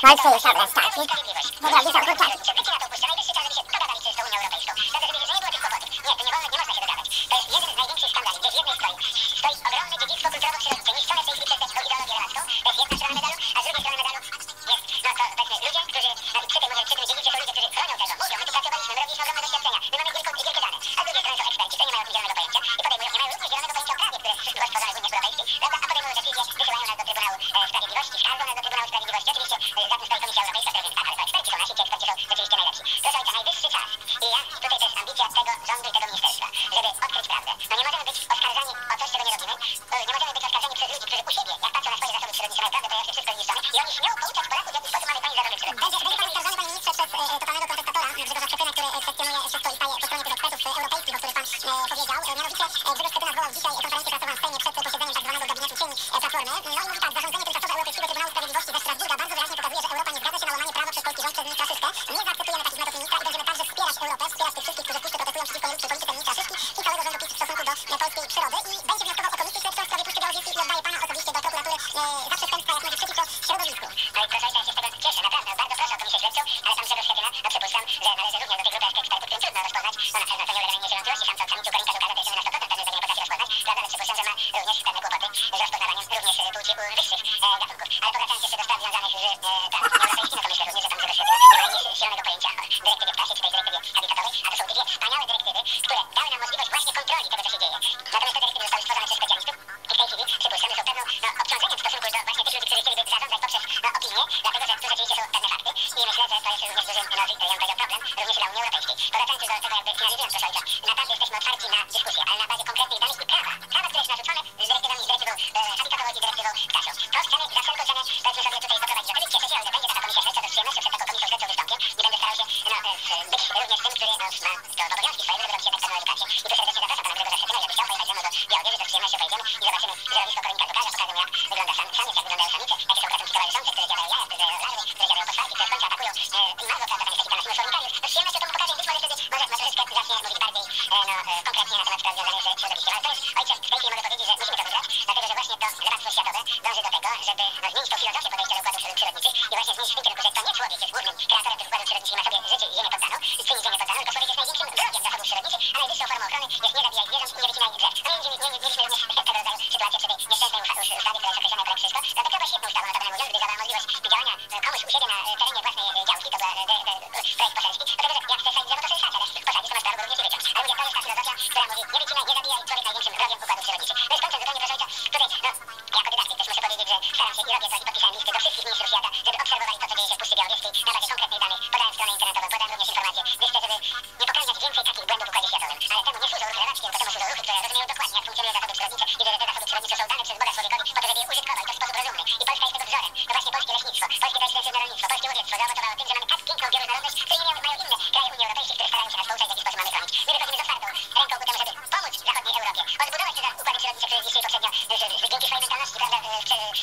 No i przyjść, dobra, starczy. Dobra, gdzie są kurczaki? Wycina to upuszcza, najwyższy czas, żeby się dogadali z tą Unią Europejską. Dlatego, żeby nie było tych kłopotów. Nie, to nie można się dogadać. To jest jeden z największych skandali, gdzie z jednej strony stoi ogromne dziedzictwo kulturowo-przyrodnicze, niszczone w tej chwili przez tę ideologię lewacką. To jest jedna strona medalu, a z drugiej strony medalu jest, no to powiedzmy, ludzie, którzy, no i przy tym dziedzicie są ludzie, którzy chronią tego, mówią, my tu pracowaliśmy, my robiliśmy ogromne doświadczenia, my mamy wielkie dane. A z drugiej strony są eksperci, którzy nie mają zielonego pojęcia i podejmują, nie mają również zielonego pojęcia o prawie, które było stworzone w Unii Europejskiej, prawda? A podejmują decyzje, wysyłają nas do Trybunału Sprawiedliwości, skarżą nas do Trybunału Sprawiedliwości. Oczywiście za tym stoi Komisja Europejska, która mówi, tak, ale to eksperci są nasi, ci eksperci są rzeczywiście najlepsi. Proszę ojca, najwyższy czas i ja, i tutaj to jest ambicja tego rządu i tego ministerstwa, żeby odkryć prawdę. No nie możemy być oskarżani o coś, czego nie robimy, nie możemy być oskarżani przez ludzi, którzy u siebie, jak patrzą na swoje zasoby przyrodnicze, mają prawdę, to jest wszystko zniszczone i oni śmią pouczać Polaków, w jaki sposób mamy chronić zasoby przyrodnicze. Będzie pan oskarżony, panie ministrze, przez totalnego kontestatora Grzegorza Schetyna, który kwestionuje wszystko i staje po stronie tych ekspertów europejskich, o których pan powiedział. Mianowicie Grzegorz Schetyna zwołał dzisiaj konferencję prasową w Sejmie przed posiedzeniem tak zwanego gabinetu cieni Platformy. No i mówi tak, zarządzenie tymczasowe Europejskiego Trybunału Sprawiedliwości ze Strasburga bardzo wyraźnie pokazuje, że Europa nie zgadza się na łamanie prawa przez polski rząd przez ministra Szystę. Nie zaakceptujemy takich metod ministra i będziemy także wspierać Europę, wspierać tych wszystkich, którzy w Puszczy protestują przeciwko nieludzkiej polityce ministra Szystki i całego rządu PiS w stosunku do polskiej przyrody. I będzie wnioskował o komisję śledczą w sprawie Puszczy Białowieskiej i oddaje pana osobiście do prokuratury za przestępstwa, jak mówię, przeciwko środowisku. No i proszę ojca, ja się z tego cieszę, naprawdę, bardzo proszę o komisję śledczą, ale tam Grzegorz Schetyna, no przypuszczam, że należy również do tej grupy ekspertów, którym trudno rozpoznać, no na pewno to nie ulega najmniejszej wątpliwości, sam co Miciu Korinka dokazał, to jest na 100% pewny, że nie potrafi rozpoznać, prawda, ale przypuszczam, że ma również pewne kłopoty z rozpoznawaniem również płci u wyższych gatunków. Ale powracając jeszcze do spraw związanych z prawem europejskim, no to myślę również, że tam Grzegorz Schetyna nie ma najmniejszego zielonego pojęcia o dyrektywie ptasie, czy tej dyrektywie habitatowej, a to są dwie wspaniałe dyrektywy, które dały nam możliwość właśnie kontroli tego, co się dzieje. Natomiast te dyrektywy zostały stworzone przez specjalistów i w tej chwili przypuszczam, że są pewną obciążeniem w stosunku do właśnie tych ludzi, którzy chcieliby zarządzać poprzez opinię, dlatego że tu rzeczywiście są pewne fakty i myślę, że to jest również duży, ja bym powiedział, problem również dla Unii Europejskiej. Powracając do tego, jakby finalizując, proszę ojca, naprawdę jesteśmy otwarci na dyskusję, ale na bazie konkretnych danych i prawa, które jest narzucone z dyrektywami, z dyrektywą habitatową i dyrektywą ptasią. To chcemy za wszelką cenę, powiedzmy sobie tutaj doprowadzić do tego. Cieszę się, że będzie taka komisja śledcza, to z przyjemnością przed taką komisją śledczą wystąpię i będę starał się być również tym, który ma to obowiązki swoje, żeby robić jednak pewną edukację. I tu serdecznie zapraszam pana Grzegorza Schetyna, jakby chciał pojechać ze mną do Białowieży, to z przyjemnością pojedziemy i zobaczymy zjawisko Korinka Lukarza, pokażę mu jak wygląda samiec, jak wyglądają samice, jakie są gatunki towarzyszące, które zjadają jaja, które zjadają larwy, które zjadają poszwarki, które w końcu atakują marło, prawda, tam jest taki pan Simon Fornikariusz. Z przyjemnością to mu pokażę i być może wtedy może troszeczkę zacznie mówić bardziej konkretnie na temat spraw związanych ze środowiskiem. Ale to jest, ojcze, w tej chwili mogę powiedzieć, że musimy to wygrać, dlatego że właśnie to lewactwo światowe dąży do tego, żeby zmienić tą filozofię podejścia do układów przyrodniczych i właśnie zmienić w tym kierunku, że to nie człowiek jest głównym kreatorem tych układów przyrodniczych i ma sobie życie i ziemię poddaną, i czyni ziemię poddaną, tylko człowiek jest największym wrogiem zachodów przyrodniczych, a najwyższą formą ochrony jest nie zabijaj zwierząt i nie wycinaj drzew. No mieliśmy również tego rodzaju sytuację przy tej nieszczęsnej ustawie, która jest określona jako wszystko. To była świetna ustawa, notabene mówiąc, gdy dawała możliwość działania komuś u siebie na terenie własnej działki, to była projekt poselski, dlatego że jak chcesz sadzić drzewo, to sobie sadź, ale posadzić to masz prawo go również nie wyciąć. Ale mówię, to jest ta filozofia, która mówi nie wycinaj, nie zabijaj, człowiek największym wrogiem układów przyrodniczych. No i skończę zupełnie, proszę ojca, tutaj, no, jako dydaktyk też muszę powiedzieć, że staram się i robię to i podpisałem listy do wszystkich ministrów świata, żeby obserwowali to, co dzieje się w Puszczy Białowieskiej na bazie konkretnych danych, podałem stronę internetową, podałem również informacje, myślę, żeby nie popełniać więcej takich błędów w układzie światowym. Ale temu nie służą ruchy lewackie, tylko temu służą ruchy, które rozumieją dokładnie, jak funkcjonują zasoby przyrodnicze i że te zasoby przyrodnicze są dane przez Boga człowiekowi po to, żeby je użytkował i to w sposób rozumny. I Polska jest tego wzorem. To właśnie polskie leśnictwo, polskie to intensywne rolnictwo, polskie łowiectwo zaowocowało tym, że mamy tak piękną bioróżnorodność, której nie mają inne kraje Unii Europejskiej, które starają się nas pouczać, w jaki sposób mamy chronić. My wychodzimy z otwartą ręką ku temu, żeby pomóc zachodniej Europie, odbudować te układy przyrodnicze, które zniszczyły poprzednio dzięki swojej mentalności, prawda?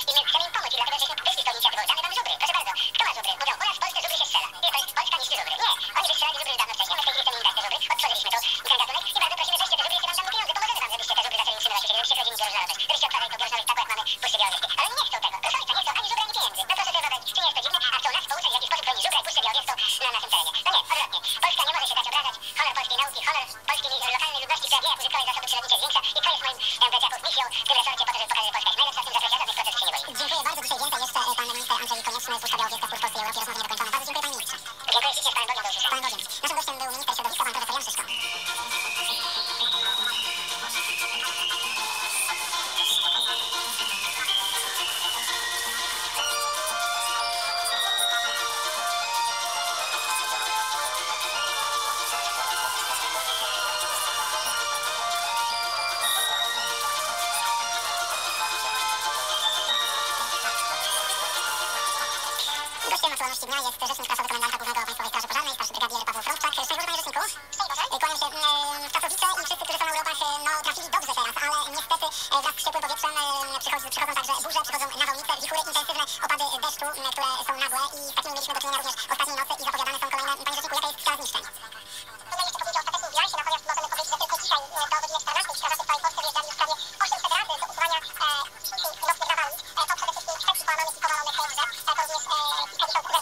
I my chcemy im pomóc i dlatego żeśmy wyszli z tą inicjatywą. Damy wam żubry. Proszę bardzo. Kto ma żubry? Mówią, u nas w Polsce żubry się strzela. Nie, to jest Polska niszczy żubry. Nie. Oni wystrzelali żubry już dawno wcześniej. My w tej chwili chcemy im dać te żubry. Odtworzyliśmy ten gatunek i bardzo prosimy, żeście te żubry, jeśli wam damy pieniądze, pomożemy wam, żebyście te żubry zaczęli utrzymywać się, żebyście chronili bioróżnorodność. Żebyście obszarali tą bioróżnorodność taką, jak mamy w Puszczy Białowieskiej. Ale nie chcą tego. Proszę ojca, nie chcą ani żubra, ani pieniędzy. No proszę sobie wyobrazić, czy nie jest to dziwne? A chcą nas pouczać, w jaki sposób chronić żubra i Puszczę Białowieską na naszym terenie. No nie, odwrotnie. Polska nie może się dać obrażać. Honor polskiej nauki, honor polskiej lokalnej ludności, która wie, jak użytkować zasoby przyrodnicze zwiększa i to jest moim misją w tym resorcie po to, żeby pokazać, że Polska jest najlepsza w tym zakresie, a żadnych procesów się nie boi. Dziękuję bardzo. Dzisiaj więcej jeszcze pan minister Andrzej Konieczny z Puszcza Białowieska, Spór Polskiej Europie, rozmowa niedokończona. Bardzo dziękuję panie ministrze. Dziękuję ślicznie, z panem Bogiem, do usłyszenia. Panem Bogiem. Naszym gościem był minister środowiska, pan profesor Jan Szyszko. Gościem aktualności dnia jest rzecznik prasowy komendanta głównego Państwowej Straży Pożarnej, starszy brygadier Paweł Frączak. Szczęść Boże, panie rzeczniku. Kłaniam się. Pracownicy i wszyscy, którzy są na urlopach, no, trafili dobrze teraz, ale niestety wraz z ciepłym powietrzem przychodzą także burze, przychodzą nawałnice, wichury, intensywne opady deszczu, które są nagłe i z takimi mieliśmy do czynienia również ostatniej nocy i zapowiadane są kolejne. Panie rzeczniku, jaka jest skala zniszczeń? Trudno jeszcze powiedzieć o ostatecznym bilansie, natomiast możemy powiedzieć, że tylko dzisiaj do godziny 14 strażacy w całej Polsce wyjeżdżali już prawie 800 razy do usuwania nocnych nawałnic. To przede wszystkim kwestii połamanych i powalonych drzew, to również kilkadziesiąt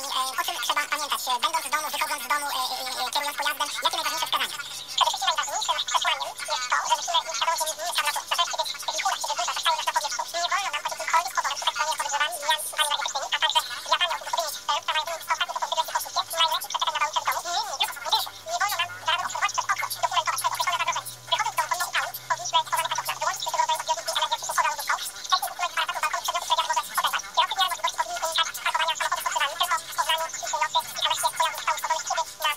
wskazaniami. O czym trzeba pamiętać, będąc w domu, wychodząc z domu, kierując pojazdem, jakie najważniejsze wskazania? Przede wszystkim najważniejszym przesłaniem jest to, że musimy mieć świadomość, że nie zmniejsza na to, że w tych kulach, kiedy burza zostały nas na powierzchni, nie wolno nam pod jakimkolwiek pozorem szukać paliwa podgrzewami, mijając paliwa egzotycznymi, a także zjadania o odpowiednich celów, stanowiącymi ostatnie to pozbycie się konsumpcję, najlepiej przeczekać na bałuce w domu. Niemniej lub gdyż nie wolno nam zarazem obserwować przez okno i dokumentować określone zagrożenie. Wychodząc z domu pomimo upału, powinniśmy pozamykać okna, wyłączyć wszelkiego rodzaju odbiorniki energii poza lodówką, wcześniej usunąć z parapetu balkonu przedmioty, które wiatr może odezwać. Kierowcy w miarę możliwości powinni unikać parkowania samochodów pod drzewami, tylko po uznaniu ciszy nocy i hałasie pojazdów stałych powodów, kiedy na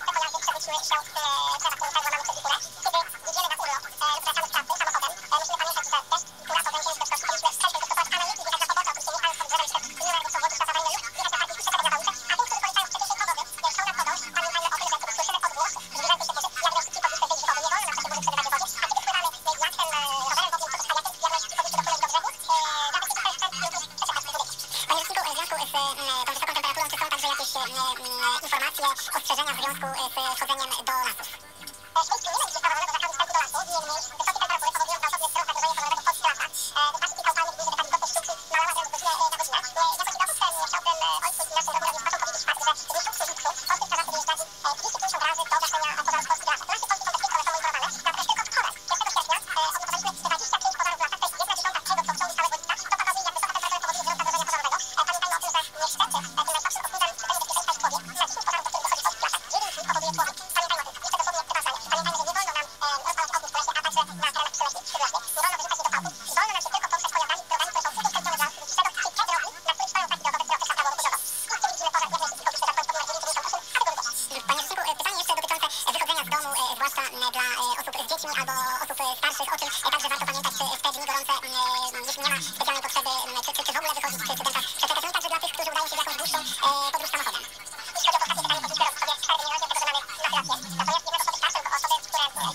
te pojazdy przewróciły się drzewa, które tutaj złamamy przez ich górę. Kiedy jedziemy na urlop lub wracamy z pracy samochodem, musimy pamiętać, że deszcz i kura po ograniczeniu skuteczności powinniśmy wcześniej wystosować analogii jechać na pomocy, oczywiście nie stając pod drzewem, czy też nie ma wysokości czas awaryjny lub jechać na parking i czekać na bałuce, a tym, którzy korzystają z wcześniejszej pogody, są nad wodą, pamiętajmy o tym, że kiedy słyszymy odgłos, zbliżający się pieszy, jak najszybciej powinniśmy zejść z wody. Nie wolno nam w czasie burzy przebywać w wodzie, a kiedy wpływamy jachtem, rowerem wodnym, czy też kajakiem, jak najszybciej powinniśmy dopłynąć do brzegu, dawać się trochę sprzęt i również przeczekać tych budynków. Panie rzeczniku, w związku z tą wysoką temperaturą, czy są także jakieś informacje, ostrzeżenia w związku z chodzeniem do lasów? Świński nie będzie wprowadzone do zakazu wstępu do lasu, niemniej wysokie temperatury powodują gwałtowny wzrost zagrożenia pożarowego pod lasa. Wystarczy kilka upalnych dni, żeby ta wilgotność ściółki malała rzędu godzinę na godzinę. Jako dowód chciałbym ojcu i naszym ogrodnictwom powiedzieć fakt, że w instrukcji WIC-u polskiej strażacy wyjeżdżali 250 razy do gaszenia pożarów w polskich lasach. Lasy polskie są bezpieczne, one są monitorowane, natomiast tylko chowe. 1 sierpnia odnotowaliśmy 25 pożarów w lasach, to jest 1/10 tego, co w ciągu całego lipca. To pokazuje, jak wysoka temperatura powoduje wzrost zagrożenia pożarowego. Pamiętajmy o tym, że niestety tym najsłabszym odpłynem systemu bezpieczeństwa jest człowiek. Na 10 pożarów, do których dochodzi w polskich lasach, 9 z nich powoduje człowiek. Pamiętajmy o tym. Jeszcze dosłownie przepraszam. Pamiętajmy, że nie wolno nam rozpalać ognisk w lesie, a także na terenach przyleśnych, śródleśnych. Nie wolno wyrzucać niedopałków i wolno nam się tylko poruszać pojazdami, drogami, które są udostępnione dla fizycznego, czyli te drogi, na których stoją znaki drogowe, które określa prawo ruchu drogowego. Kiedy widzimy pożar, jak najszybciej powinniśmy zadzwonić pod numer 998, aby go wygasić. Panie rzeczniku, pytanie jeszcze dotyczące wychodzenia z domu, zwłaszcza dla osób z dziećmi albo osób starszych, o czym także warto pamiętać w te dni gorące, jeśli nie ma specjalnej potrzeby, czy w ogóle wychodzić, czy ten czas przeczekać. No także dla tych, którzy udają się w jakąś dłuższą podróż samochodem. Jeśli chodzi o ostatnie pytanie, powinniśmy robić sobie przerwy nie dlatego, że mamy mafilację. Natomiast nie tylko osoby starsze, tylko osoby, które cierpią na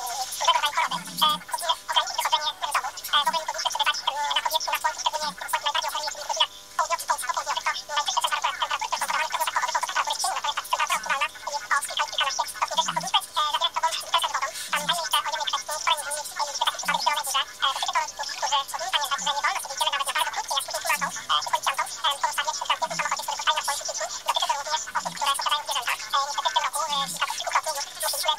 różnego rodzaju choroby, powinny ograniczyć wychodzenie z domu. W ogóle nie powinniśmy przebywać na powietrzu, na słońcu, szczególnie najbardziej o chemii, czyli w godzinach południowych, południowych, to najwyższe temperatury, które są podawane w prognozach pogodowych, są to temperatury w cieniu, natomiast temperatura optymalna jest o kilkanaście stopni wyższa. Powinniśmy zabierać z sobą butelkę z wodą. Pamiętajmy jeszcze o jednej kwestii, której mieliśmy taki przypadek w Zielonej Górze. Dotyczy to rodziców, którzy powinni pamiętać, że nie wolno, kiedy idziemy nawet na bardzo krótkie, jak później tłumaczą czy policjantom, pozostawiać w zamkniętym samochodzie, który zostaje na słońcu dzieci. Dotyczy to również osób, które posiadają zwierzęta. Niestety w tym roku kilkukrotnie już musieliśmy pomagać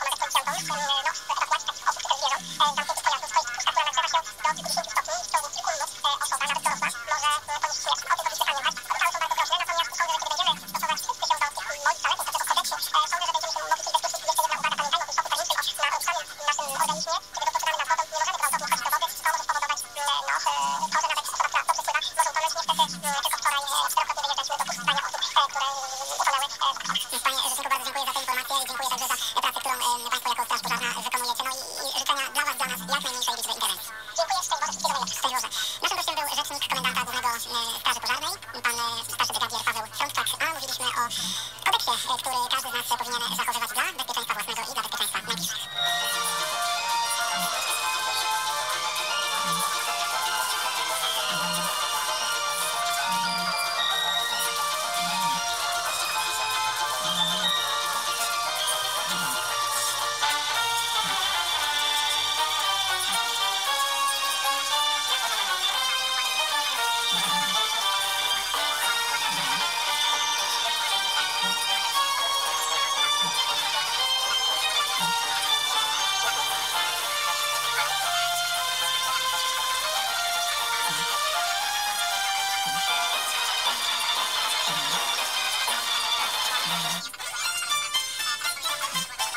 policjantom ewakuacji takich osób czy też zwierząt zamkniętych pojazdów. To jest puszka, która nagrzewa się do kilkudziesięciu stopni w ciągu kilku minut. Osoba, nawet dorosła, może ponieść śmierć. O tym powinniśmy pamiętać. Odczuwały są bardzo groźne, natomiast sądzę, że kiedy będziemy stosować wszystkie się do tych moich zaleceń, także do kodeksu, sądzę, że będziemy się mogli czuć bezpiecznie. Jeszcze jedna uwaga, pamiętajmy o tym soku termicznym na odczuwaniu w naszym organizmie. Kiedy dopuszczamy nad wodą, nie możemy gwałtownie wchodzić do wody. To może spowodować to, że nawet osoba, która dobrze pływa, może utonąć. Niestety tylko wczoraj 4-krotnie wyjeżdżaliśmy do poszukiwania osób, które utonęły. Panie rzeczniku, bardzo dziękuję za tę informację i dziękuję także za pracę, którą Państwo jako Straż Pożarna wykonujecie. No i życzenia dla Was, dla nas jak najmniejszej liczby interwencji. Dziękuję, szczęść Boże, wszystkiego najlepszego. Szczęść Boże. Naszym gościem był rzecznik komendanta głównego Straży Pożarnej, pan starszy brygadier Paweł Frączczak, a mówiliśmy o kodeksie, który każdy z nas powinien zachowywać dla bezpieczeństwa własnego i dla bezpieczeństwa najbliższych.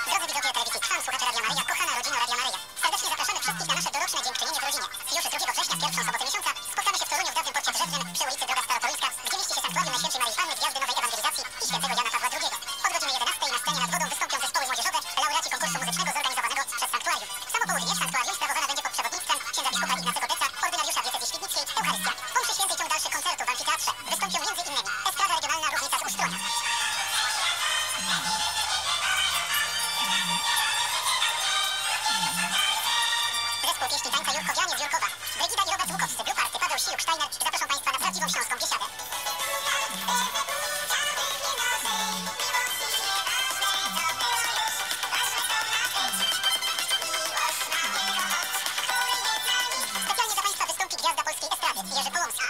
Drodzy widzowie telewizji Trwam, słuchacze Radia Maryja, kochana rodzina Radia Maryja. Serdecznie zapraszamy wszystkich na nasze doroczne dziękczynienie w rodzinie. Już 2 września, w pierwszą sobotę miesiąca, spotkamy się w Toruniu w dawnym porcie Brzewnem przy ulicy Droga Starotoruńska, gdzie mieści się sanktuarium Najświętszej Maryi Panny, Gwiazdy Nowej Ewangelizacji i Świętego Jana Pawła II. Od godziny 11 na scenie nad wodą wystąpią zespoły młodzieżowe, laureaci konkursu muzycznego zorganizowanego przez sanktuarium. W samo południe w sanktuarium sprawowana będzie pod przewodnictwem księdza biskupa Ignacego Deca, ordynariusza diecezji świdnickiej, Eucharystia. Po mszy świętej ciąg dalszych koncertów w amfiteatrze. Wystąpią m.in. Estrada Regionalna Różnica z Ustronia. Zespół pieśni tańca Jurkowianie z Jurkowa, Brygida i Robert Łukowscy, Blue Party, Paweł Sijuk-Steiner zapraszam Państwa na prawdziwą śląską biesiadę. Specjalnie dla Państwa wystąpi gwiazda polskiej estrady, Jerzy Połomski.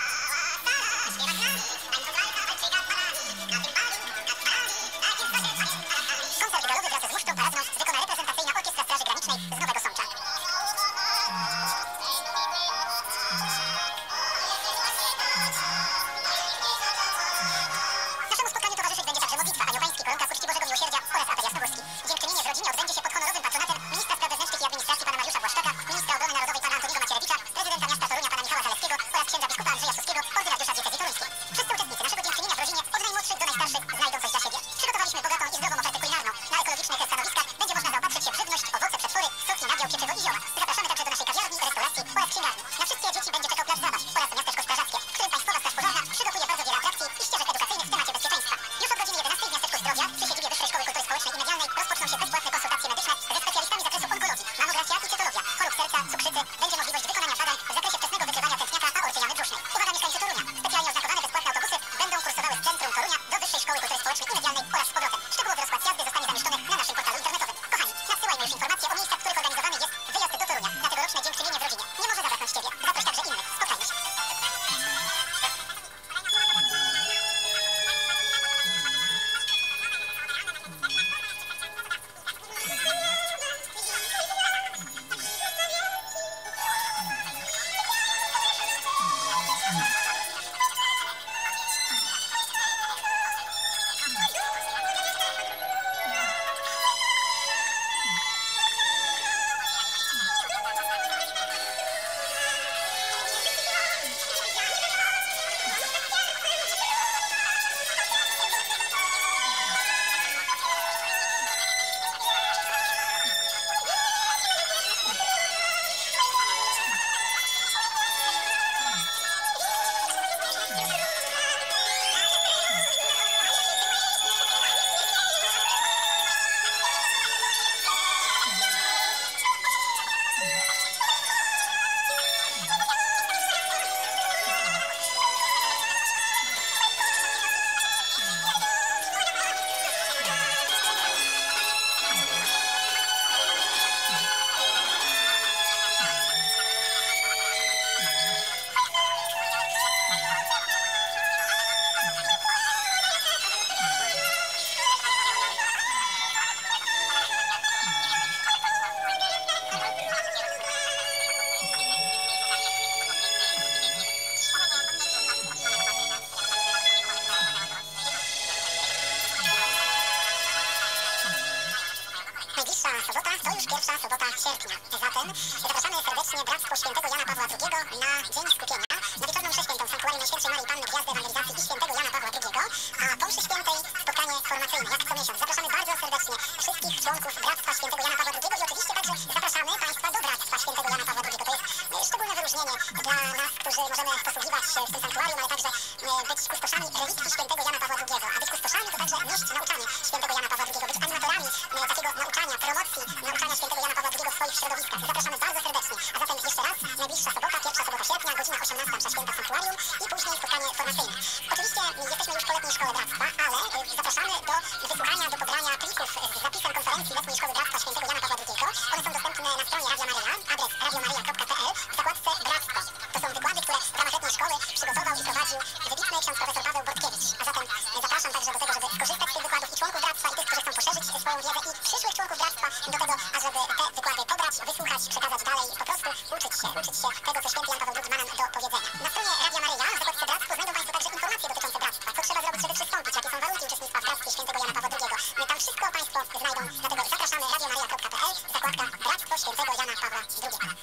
sierpnia. Zatem zapraszamy serdecznie Bractwo Świętego Jana Pawła II na Dzień Skupienia, na wieczorną mszę świętą w Sanktuarium Najświętszej Maryi Panny Gwiazdy Ewangelizacji i Świętego Jana Pawła II, a po mszy świętej spotkanie formacyjne, jak co miesiąc. Zapraszamy bardzo serdecznie wszystkich członków Bractwa Świętego Jana Pawła II i oczywiście także zapraszamy Państwa do Bractwa Świętego Jana Pawła II. To jest szczególne wyróżnienie dla nas, którzy możemy posługiwać się w tym sanktuarium, ale także być kustoszami relikwii Świętego Jana Pawła II. A być kustoszami to także nieść nauczanie Świętego Jana Pawła II, być animatorami takiego nauczania, promocji nauczania Świętego Jana Pawła II w swoich środowiskach. Zapraszamy bardzo serdecznie. A zatem jeszcze raz, najbliższa sobota, pierwsza sobota sierpnia, godzina 18, msza święta w sanktuarium i później spotkanie formacyjne. Oczywiście jesteśmy już po letniej szkole bractwa, ale zapraszamy do wysłuchania, do pobrania plików z zapisem konferencji letniej szkoły bractwa Świętego Jana Pawła II. One są dostępne na stronie Radia Maryja, adres radiomaryja.pl w zakładce bractwo. To są wykłady, które w ramach letniej szkoły przygotował i prowadził wybitny ksiądz profesor Paweł Bortkiewicz. A zatem zapraszam także do tego, żeby skorzystać z tych wykładów i członków bractwa, i tych, którzy chcą poszerzyć swoją wiedzę, i przyszłych członków bractwa do tego, ażeby te wykłady pobrać, wysłuchać, przekazać dalej, po prostu uczyć się tego, co święty Jan Paweł II ma nam do powiedzenia. Na stronie Radia Maryja w zakładce bractwo znajdą Państwo także informacje dotyczące bractwa. Co trzeba zrobić, żeby przystąpić, jakie są warunki uczestnictwa w bractwie świętego Jana Pawła II. Tam wszystko Państwo znajdą, dlatego zapraszamy radiomaryja.pl, zakładka Bractwo świętego Jana Pawła II.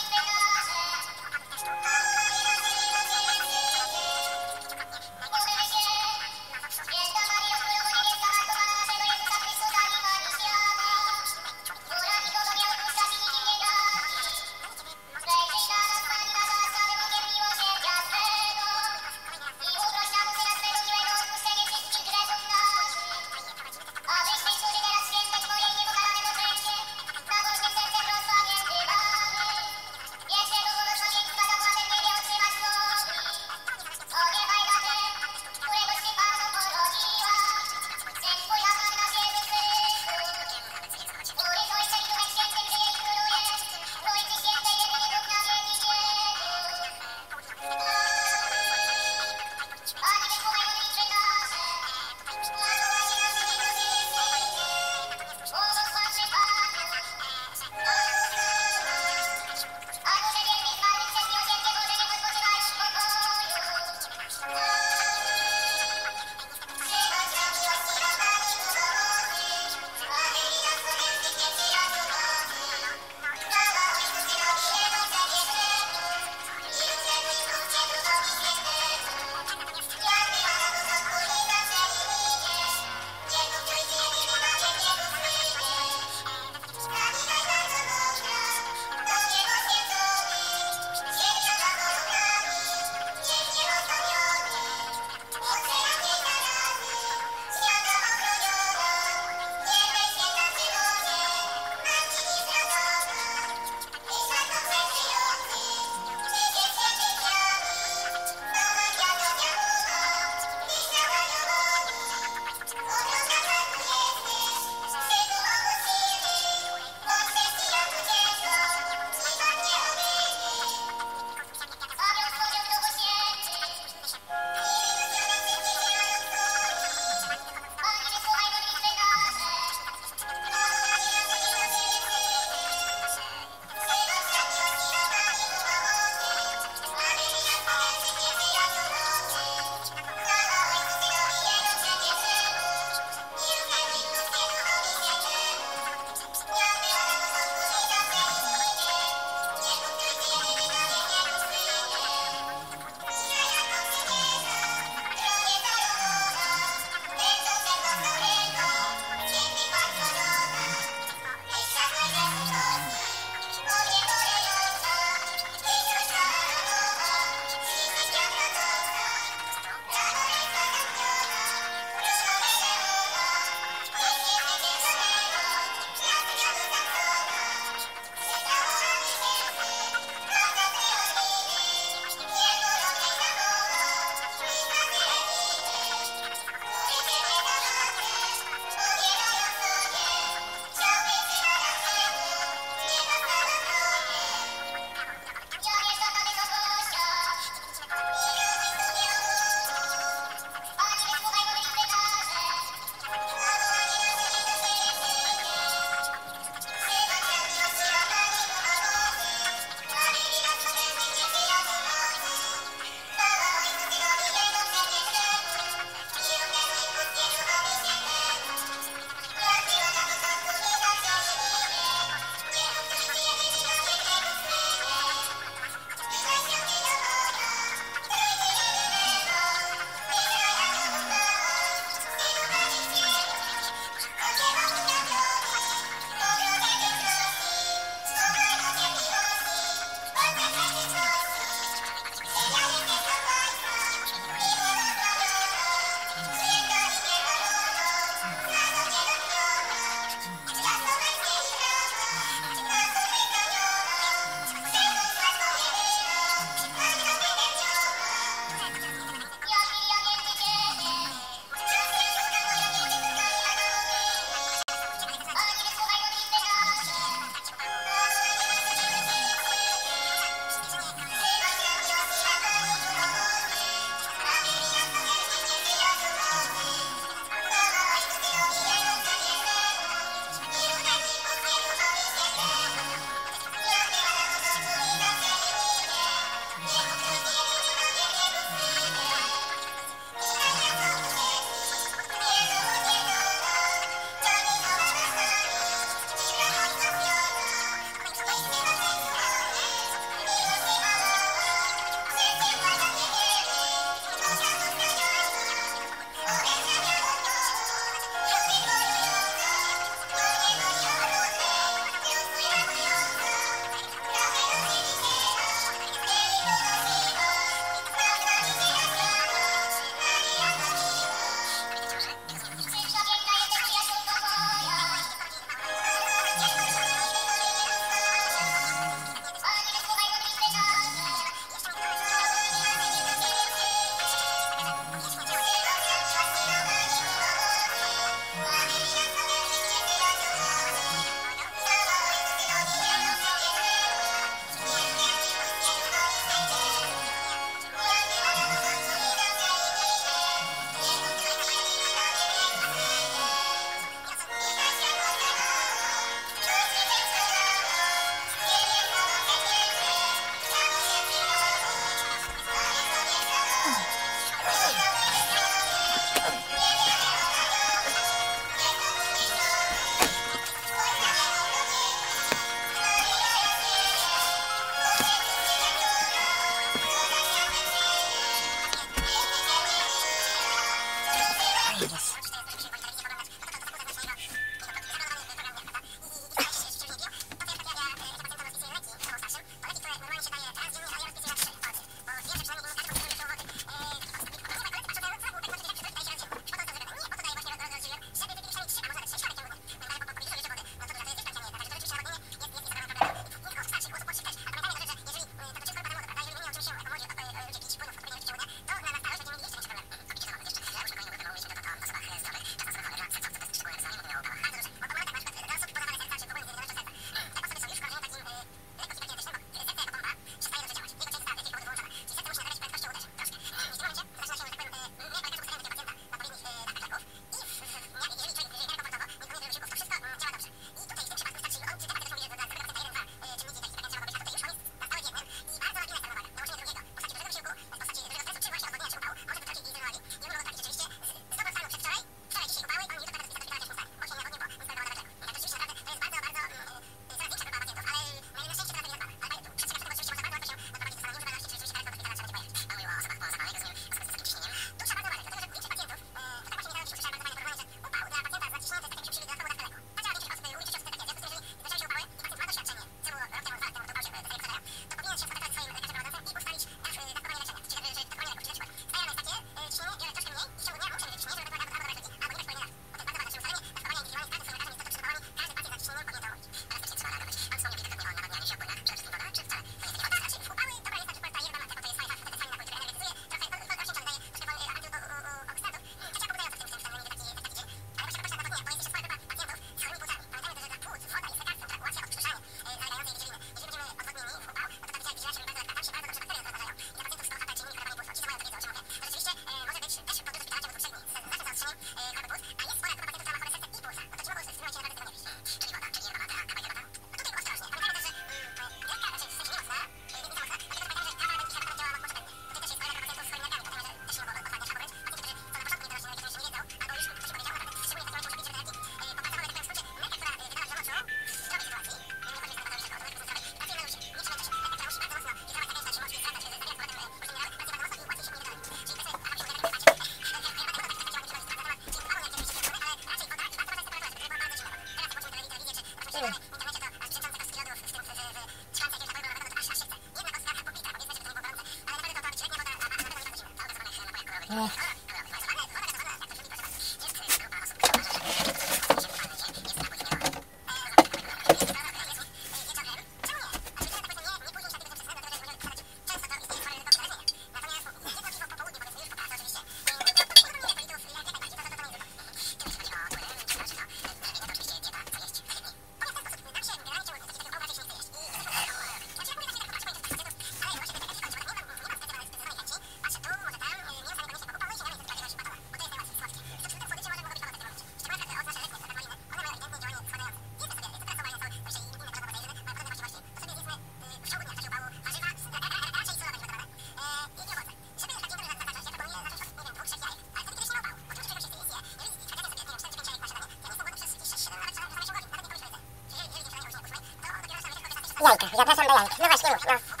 Jajka, zapraszam do jajek. No właśnie, mów, no.